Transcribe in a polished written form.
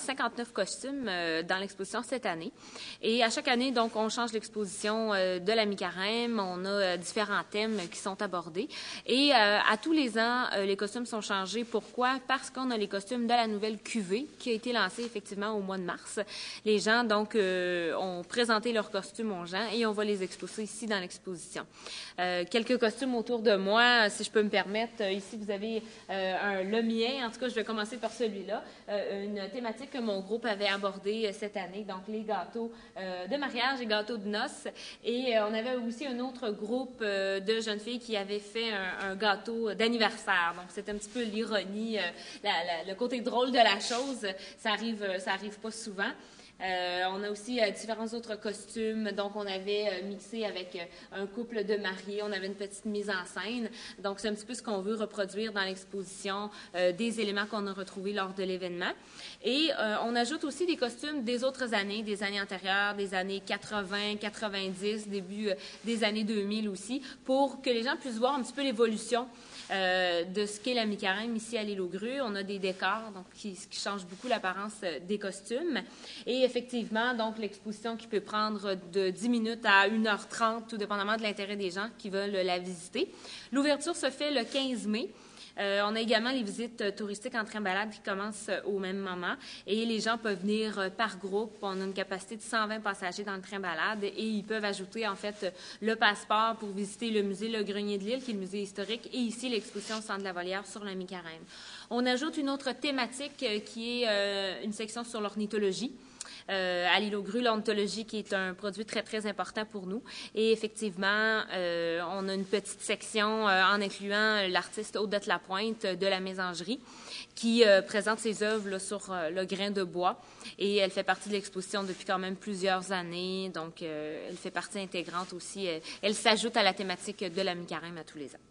59 costumes dans l'exposition cette année. Et à chaque année, donc, on change l'exposition de la mi-carême. On a différents thèmes qui sont abordés. Et à tous les ans, les costumes sont changés. Pourquoi? Parce qu'on a les costumes de la nouvelle cuvée qui a été lancée effectivement au mois de mars. Les gens, donc, ont présenté leurs costumes aux gens et on va les exposer ici dans l'exposition. Quelques costumes autour de moi, si je peux me permettre. Ici, vous avez le mien. En tout cas, je vais commencer par celui-là. Une thématique que mon groupe avait abordé cette année, donc les gâteaux de mariage et gâteaux de noces. Et on avait aussi un autre groupe de jeunes filles qui avaient fait un gâteau d'anniversaire. Donc, c'est un petit peu l'ironie, le côté drôle de la chose. Ça arrive pas souvent. On a aussi différents autres costumes. Donc, on avait mixé avec un couple de mariés. On avait une petite mise en scène. Donc, c'est un petit peu ce qu'on veut reproduire dans l'exposition, des éléments qu'on a retrouvés lors de l'événement. Et on ajoute aussi des costumes des autres années, des années antérieures, des années 80, 90, début des années 2000 aussi, pour que les gens puissent voir un petit peu l'évolution de ce qu'est la mi-carême ici à l'île aux Grues. On a des décors donc, qui changent beaucoup l'apparence des costumes. Et effectivement, donc l'exposition qui peut prendre de 10 minutes à 1h30, tout dépendamment de l'intérêt des gens qui veulent la visiter. L'ouverture se fait le 15 mai. On a également les visites touristiques en train-balade qui commencent au même moment et les gens peuvent venir par groupe. On a une capacité de 120 passagers dans le train-balade et ils peuvent ajouter en fait le passeport pour visiter le musée Le Grenier de l'Île, qui est le musée historique, et ici l'exposition au Centre de la Volière sur la mi-carême. On ajoute une autre thématique qui est une section sur l'ornithologie. À l'île aux Grues, l'ornithologie qui est un produit très, très important pour nous. Et effectivement, on a une petite section en incluant l'artiste Odette Lapointe de la Mésangerie qui présente ses œuvres là, sur le grain de bois. Et elle fait partie de l'exposition depuis quand même plusieurs années. Donc, elle fait partie intégrante aussi. Elle s'ajoute à la thématique de la mi-carême à tous les ans.